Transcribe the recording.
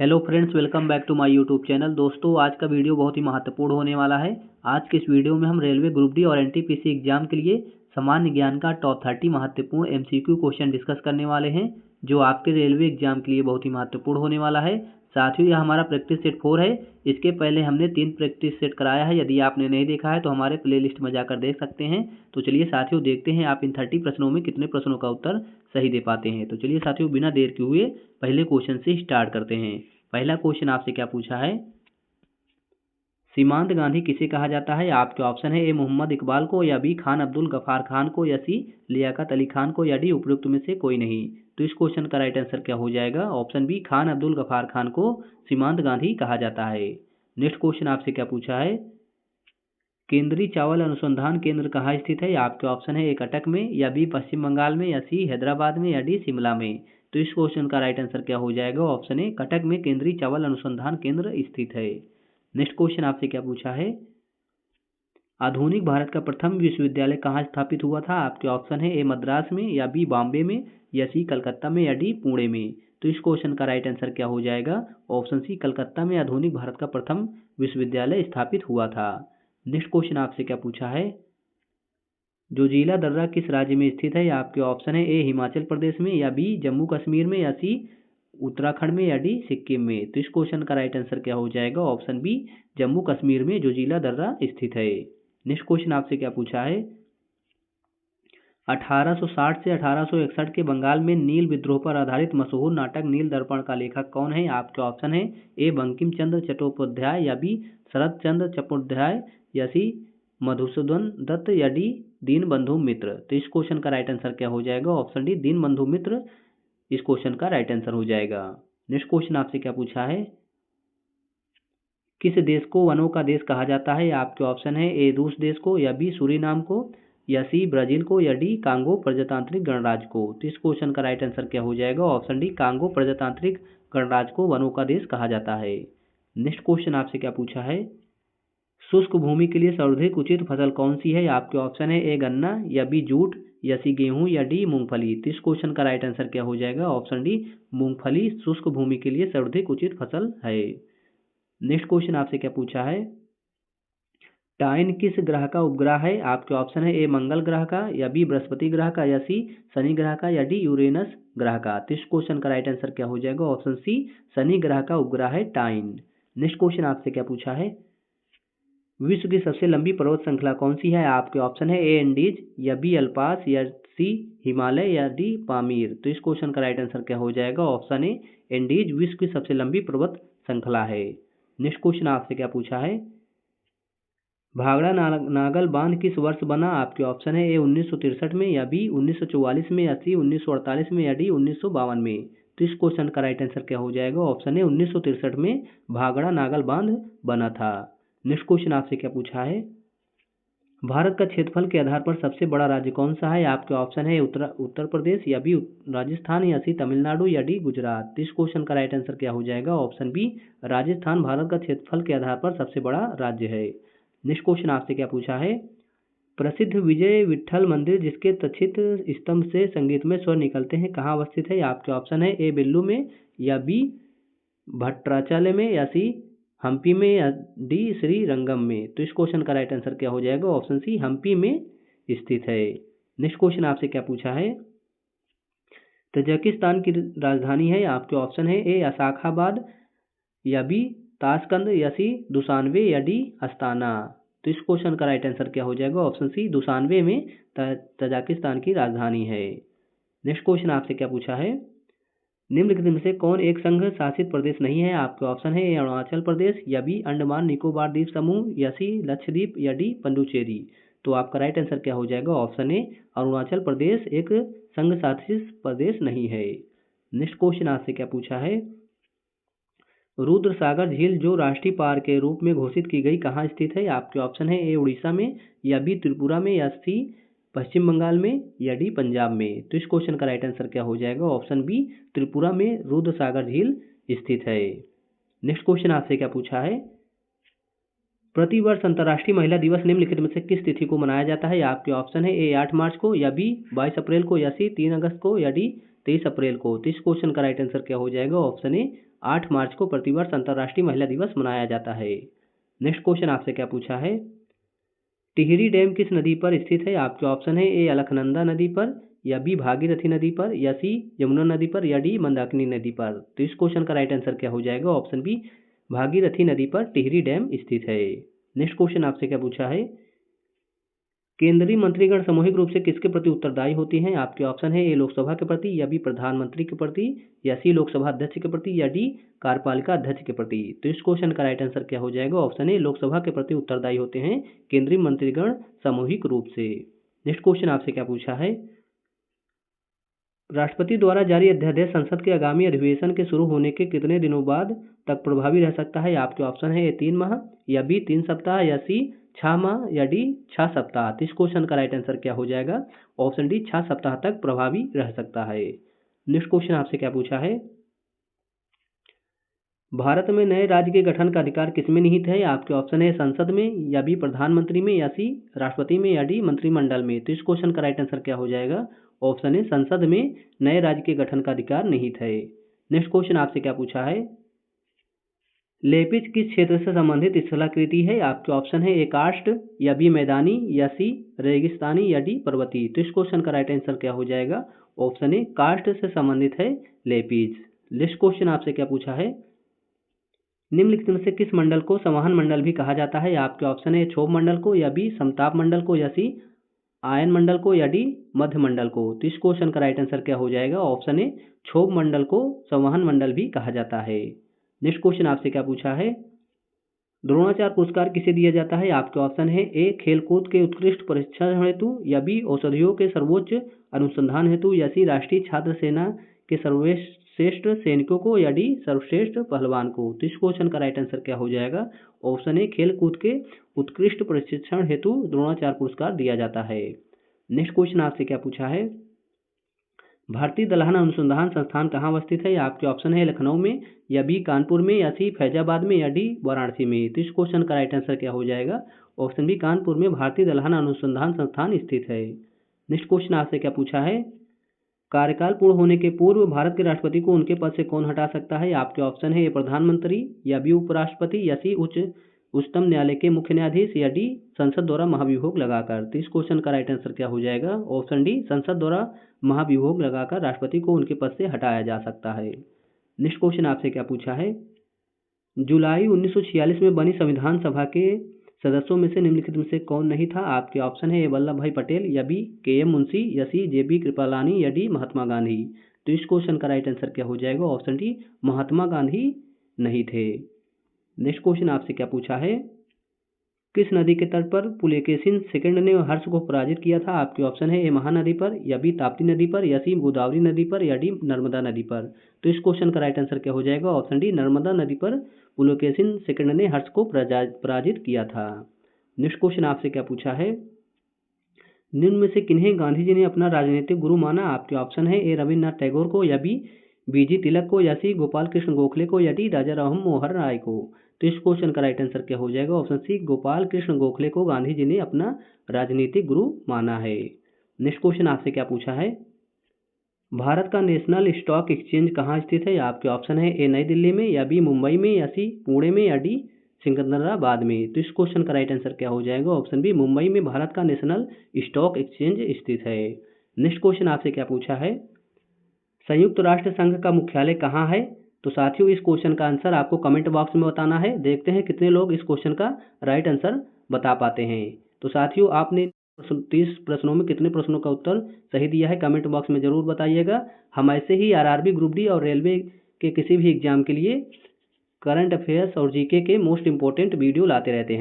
Hello friends, welcome back to my YouTube channel. दोस्तों, आज का वीडियो बहुत ही महत्वपूर्ण होने वाला है। आज के इस वीडियो में हम रेलवे ग्रुप डी और एनटीपीसी एग्जाम के लिए सामान्य ज्ञान का टॉप 30 महत्वपूर्ण एमसीक्यू क्वेश्चन डिस्कस करने वाले हैं, जो आपके रेलवे एग्जाम के लिए बहुत ही महत्वपूर्ण होने वाला है। साथ ही यह हमारा प्रैक्टिस सेट 4 है। इसके पहले हमने 3 प्रैक्टिस सेट कराया है। यदि आपने नहीं देखा है तो हमारे प्ले लिस्ट में जाकर देख सकते हैं। तो चलिए साथियों, देखते हैं आप इन 30 प्रश्नों में कितने प्रश्नों का उत्तर सही दे पाते हैं। तो चलिए साथियों, बिना देर के हुए पहले क्वेश्चन से स्टार्ट करते हैं। पहला क्वेश्चन आपसे क्या पूछा है, सीमांत गांधी किसे कहा जाता है? आपके ऑप्शन है ए मोहम्मद इकबाल को, या बी खान अब्दुल गफार खान को, या सी लियाकत अली खान को, या डी उपरोक्त में से कोई नहीं। तो इस क्वेश्चन का राइट आंसर क्या हो जाएगा? ऑप्शन बी खान अब्दुल गफार खान को सीमांत गांधी कहा जाता है। नेक्स्ट क्वेश्चन आपसे क्या पूछा है, केंद्रीय चावल अनुसंधान केंद्र कहाँ स्थित है? आपके ऑप्शन है ए कटक में, या बी पश्चिम बंगाल में, या सी हैदराबाद में, या डी शिमला में। तो इस क्वेश्चन का राइट आंसर क्या हो जाएगा? ऑप्शन ए कटक में केंद्रीय चावल अनुसंधान केंद्र स्थित है। नेक्स्ट क्वेश्चन आपसे क्या पूछा है, आधुनिक भारत का प्रथम विश्वविद्यालय कहाँ स्थापित हुआ था? आपके ऑप्शन है ए मद्रास में, या बी बॉम्बे में, या सी कलकत्ता में, या डी पुणे में। तो इस क्वेश्चन का राइट आंसर क्या हो जाएगा? ऑप्शन सी कलकत्ता में आधुनिक भारत का प्रथम विश्वविद्यालय स्थापित हुआ था। नेक्स्ट क्वेश्चन आपसे क्या पूछा है, जोजिला दर्रा किस राज्य में स्थित है? आपके ऑप्शन है ए हिमाचल प्रदेश में, या बी जम्मू कश्मीर में, या सी उत्तराखंड में, या डी सिक्किम में। तो इस क्वेश्चन का राइट आंसर क्या हो जाएगा? ऑप्शन बी जम्मू कश्मीर में जोजिला दर्रा स्थित है। नेक्स्ट क्वेश्चन आपसे क्या पूछा है, 1860 से 1861 के बंगाल में नील विद्रोह पर आधारित मशहूर नाटक नील दर्पण का लेखक कौन है? आपके ऑप्शन है ए बंकिम चंद्र चट्टोपाध्याय, या बी शरद चंद्र चट्टोपाध्याय, या सी मधुसूदन दत्त, या डी दीन बंधु मित्र। तो इस क्वेश्चन का राइट आंसर क्या हो जाएगा? ऑप्शन डी दीन बंधु मित्र इस क्वेश्चन का राइट आंसर हो जाएगा। नेक्स्ट क्वेश्चन आपसे क्या पूछा है, किस देश को वनों का देश कहा जाता है? आपके ऑप्शन है ए रूस देश को, या बी सूरीनाम को, या सी ब्राजील को, या डी कांगो प्रजातांत्रिक गणराज्य को। तो इस क्वेश्चन का राइट आंसर क्या हो जाएगा? ऑप्शन डी कांगो प्रजातांत्रिक गणराज्य को वनों का देश कहा जाता है। नेक्स्ट क्वेश्चन आपसे क्या पूछा है, शुष्क भूमि के लिए सर्वाधिक उचित फसल कौन सी है? आपके ऑप्शन है ए गन्ना, या बी जूट, या सी गेहूं, या डी मूंगफली। तो इस क्वेश्चन का राइट आंसर क्या हो जाएगा? ऑप्शन डी मूंगफली शुष्क भूमि के लिए सर्वाधिक उचित फसल है। नेक्स्ट क्वेश्चन आपसे क्या पूछा है, टाइन किस ग्रह का उपग्रह है? आपके ऑप्शन है ए मंगल ग्रह का, या बी बृहस्पति ग्रह का, या सी शनि ग्रह का, या डी यूरेनस ग्रह का। तो इस क्वेश्चन का राइट आंसर क्या हो जाएगा? ऑप्शन सी शनि ग्रह का उपग्रह है टाइन। नेक्स्ट क्वेश्चन आपसे क्या पूछा है, विश्व की सबसे लंबी पर्वत श्रृंखला कौन सी है? आपके ऑप्शन है ए एंडीज, या बी अल्पास, या सी हिमालय, या डी पामीर। तो इस क्वेश्चन का राइट आंसर क्या हो जाएगा? ऑप्शन ए एंडीज विश्व की सबसे लंबी पर्वत श्रृंखला है। नेक्स्ट क्वेश्चन आपसे क्या पूछा है, भाखड़ा नागल बांध किस वर्ष बना? आपके ऑप्शन है ए 1963 में, या बी 1944 में, या सी 1948 में, या डी 1952 में। तो इस क्वेश्चन का राइट आंसर क्या हो जाएगा? ऑप्शन ए 1963 में भाखड़ा नागल बांध बना था। नेक्स्ट क्वेश्चन आपसे क्या पूछा है, भारत का क्षेत्रफल के आधार पर सबसे बड़ा राज्य कौन सा है? आपके ऑप्शन है उत्तर प्रदेश, या बी राजस्थान, या सी तमिलनाडु, या डी गुजरात। तो इस क्वेश्चन का राइट आंसर क्या हो जाएगा? ऑप्शन बी राजस्थान भारत का क्षेत्रफल के आधार पर सबसे बड़ा राज्य है। नेक्स्ट क्वेश्चन आपसे क्या पूछा है, प्रसिद्ध विजय विट्ठल मंदिर जिसके तक्षित स्तंभ से संगीतमय स्वर निकलते हैं कहाँ अवस्थित है? आपके ऑप्शन है ए बेल्लू में, या बी भट्टाचाले में, या सी हम्पी में, या डी श्री रंगम में। तो इस क्वेश्चन का राइट आंसर क्या हो जाएगा? ऑप्शन सी हम्पी में स्थित है। नेक्स्ट क्वेश्चन आपसे क्या पूछा है, तजाकिस्तान की राजधानी है? आपके ऑप्शन है ए अशाखाबाद, या बी ताशकंद, या सी दुशानवे, या डी अस्ताना। तो इस क्वेश्चन का राइट आंसर क्या हो जाएगा? ऑप्शन सी दुशानवे में तजाकिस्तान की राजधानी है। नेक्स्ट क्वेश्चन आपसे क्या पूछा है, निम्नलिखित में से कौन एक संघ शासित प्रदेश नहीं है? आपके ऑप्शन है ए अरुणाचल प्रदेश, या बी अंडमान निकोबार द्वीप समूह, या सी लक्षद्वीप, या डी पुडुचेरी। तो आपका राइट आंसर क्या हो जाएगा? ऑप्शन ए अरुणाचल प्रदेश एक संघ शासित प्रदेश नहीं है। नेक्स्ट क्वेश्चन आपसे क्या पूछा है, रुद्र सागर झील जो राष्ट्रीय पार्क के रूप में घोषित की गई कहाँ स्थित है? आपके ऑप्शन है ए उड़ीसा में, या बी त्रिपुरा में, या सी पश्चिम बंगाल में, या डी पंजाब में। तो इस क्वेश्चन का राइट आंसर क्या हो जाएगा? ऑप्शन बी त्रिपुरा में रुद्र सागर झील स्थित है। नेक्स्ट क्वेश्चन आपसे क्या पूछा है, प्रतिवर्ष अंतर्राष्ट्रीय महिला दिवस निम्नलिखित में से किस तिथि को मनाया जाता है? आपके ऑप्शन है ए 8 मार्च को, या बी 22 अप्रैल को, या सी 3 अगस्त को, या डी 23 अप्रैल को। तो इस क्वेश्चन का राइट आंसर क्या हो जाएगा? ऑप्शन ए 8 मार्च को प्रतिवर्ष अंतर्राष्ट्रीय महिला दिवस मनाया जाता है। नेक्स्ट क्वेश्चन आपसे क्या पूछा है, टिहरी डैम किस नदी पर स्थित है? आपके ऑप्शन है ए अलकनंदा नदी पर, या बी भागीरथी नदी पर, या सी यमुना नदी पर, या डी मंदाकिनी नदी पर। तो इस क्वेश्चन का राइट आंसर क्या हो जाएगा? ऑप्शन बी भागीरथी नदी पर टिहरी डैम स्थित है। नेक्स्ट क्वेश्चन आपसे क्या पूछा है, केंद्रीय मंत्रीगण सामूहिक रूप से किसके प्रति उत्तरदायी होती हैं? आपके ऑप्शन है ए लोकसभा के प्रति, या बी प्रधानमंत्री के प्रति, या सी लोकसभा अध्यक्ष के प्रति, या डी कार्यपालिका अध्यक्ष के प्रति। तो इस क्वेश्चन का राइट आंसर क्या हो जाएगा? ऑप्शन ए लोकसभा के प्रति उत्तरदायी होते हैं केंद्रीय मंत्रीगण सामूहिक रूप से। नेक्स्ट क्वेश्चन आपसे क्या पूछा है, राष्ट्रपति द्वारा जारी अध्यादेश संसद के आगामी अधिवेशन के शुरू होने के कितने दिनों बाद तक प्रभावी रह सकता है? आपके ऑप्शन है ए 3 माह, या बी 3 सप्ताह, या सी 6 माह, या डी 6 सप्ताह। तो इस क्वेश्चन का राइट आंसर क्या हो जाएगा? ऑप्शन डी 6 सप्ताह तक प्रभावी रह सकता है। नेक्स्ट क्वेश्चन आपसे क्या पूछा है, भारत में नए राज्य के गठन का अधिकार किसमें निहित है? आपके ऑप्शन है संसद में, या बी प्रधानमंत्री में, या सी राष्ट्रपति में, या डी मंत्रिमंडल में। तो इस क्वेश्चन का राइट आंसर क्या हो जाएगा? ऑप्शन है संसद में नए राज्य के गठन का अधिकार निहित है। नेक्स्ट क्वेश्चन आपसे क्या पूछा है, लेपिज किस क्षेत्र से संबंधित स्थलाकृति है? आपके ऑप्शन है ए कार्स्ट, या बी मैदानी, या सी रेगिस्तानी, या डी पर्वतीय। तो इस क्वेश्चन का राइट आंसर क्या हो जाएगा? ऑप्शन ए कार्स्ट से संबंधित है लेपिज। नेक्स्ट क्वेश्चन आपसे क्या पूछा है, निम्नलिखित में से किस मंडल को संवहन मंडल भी कहा जाता है? आपके ऑप्शन है क्षोभ मंडल को, या बी समताप मंडल को, या सी आयन मंडल को, या डी मध्य मंडल को। तो इस क्वेश्चन का राइट आंसर क्या हो जाएगा? ऑप्शन ए क्षोभ मंडल को संवहन मंडल भी कहा जाता है। नेक्स्ट क्वेश्चन आपसे क्या पूछा है, द्रोणाचार्य पुरस्कार किसे दिया जाता है? आपके ऑप्शन है ए खेलकूद के उत्कृष्ट प्रशिक्षण हेतु, या बी औषधियों के सर्वोच्च अनुसंधान हेतु, या सी राष्ट्रीय छात्र सेना के सर्वश्रेष्ठ सैनिकों को, या डी सर्वश्रेष्ठ पहलवान को। तो इस क्वेश्चन का राइट आंसर क्या हो जाएगा? ऑप्शन ए खेल कूद के उत्कृष्ट प्रशिक्षण हेतु द्रोणाचार्य पुरस्कार दिया जाता है। नेक्स्ट क्वेश्चन आपसे क्या पूछा है, भारतीय दलहन अनुसंधान संस्थान कहाँ अवस्थित है? आपके ऑप्शन है लखनऊ में, या बी कानपुर में, या सी फैजाबाद में, या डी वाराणसी में। तो इस क्वेश्चन का राइट आंसर क्या हो जाएगा? ऑप्शन बी कानपुर में भारतीय दलहन अनुसंधान संस्थान स्थित है। नेक्स्ट क्वेश्चन आपसे क्या पूछा है, कार्यकाल पूर्ण होने के पूर्व भारत के राष्ट्रपति को उनके पद से कौन हटा सकता है? आपके ऑप्शन है ए प्रधानमंत्री, या बी उपराष्ट्रपति, या सी उच्चतम न्यायालय के मुख्य न्यायाधीश, या डी संसद द्वारा महाभियोग लगाकर। तो इस क्वेश्चन का राइट आंसर क्या हो जाएगा? ऑप्शन डी संसद द्वारा महाभियोग लगाकर राष्ट्रपति को उनके पद से हटाया जा सकता है। नेक्स्ट क्वेश्चन आपसे क्या पूछा है, जुलाई 1946 में बनी संविधान सभा के सदस्यों में से निम्नलिखित में से कौन नहीं था? आपके ऑप्शन है ए वल्लभ भाई पटेल, या बी के.एम. मुंशी, या सी जे.बी. कृपलानी, या डी महात्मा गांधी। तो इस क्वेश्चन का राइट आंसर क्या हो जाएगा? ऑप्शन डी महात्मा गांधी नहीं थे। नेक्स्ट क्वेश्चन आपसे क्या पूछा है, किस नदी के तट पर पुलकेशिन सेकंड ने हर्ष को पराजित किया था? आपके ऑप्शन है ए महानदी पर, या बी ताप्ती नदी पर, या सी गोदावरी नदी पर, या डी नर्मदा नदी पर। तो इस क्वेश्चन का राइट आंसर क्या हो जाएगा? ऑप्शन डी नर्मदा नदी पर पुलकेशिन सेकंड ने हर्ष को पराजित किया था। नेक्स्ट क्वेश्चन आपसे क्या पूछा है, निम्न में से किन्हें गांधी जी ने अपना राजनीतिक गुरु माना? आपके ऑप्शन है ए रविन्द्रनाथ टैगोर को, या बी बीजी तिलक को, या सी गोपाल कृष्ण गोखले को, या डी राजा राम मोहन राय को। तो इस क्वेश्चन का राइट आंसर क्या हो जाएगा? ऑप्शन सी गोपाल कृष्ण गोखले को गांधी जी ने अपना राजनीतिक गुरु माना है। नेक्स्ट क्वेश्चन आपसे क्या पूछा है, भारत का नेशनल स्टॉक एक्सचेंज कहाँ स्थित है? आपके ऑप्शन है ए नई दिल्ली में, या बी मुंबई में, या सी पुणे में, या डी सिकंदराबाद में। तो इस क्वेश्चन का राइट आंसर क्या हो जाएगा? ऑप्शन बी मुंबई में भारत का नेशनल स्टॉक एक्सचेंज स्थित है। नेक्स्ट क्वेश्चन आपसे क्या पूछा है, संयुक्त राष्ट्र संघ का मुख्यालय कहाँ है? तो साथियों इस क्वेश्चन का आंसर आपको कमेंट बॉक्स में बताना है। देखते हैं कितने लोग इस क्वेश्चन का राइट आंसर बता पाते हैं। तो साथियों आपने 30 प्रश्नों में कितने प्रश्नों का उत्तर सही दिया है कमेंट बॉक्स में जरूर बताइएगा। हम ऐसे ही आरआरबी ग्रुप डी और रेलवे के किसी भी एग्जाम के लिए करंट अफेयर्स और जीके के मोस्ट इंपॉर्टेंट वीडियो लाते रहते हैं।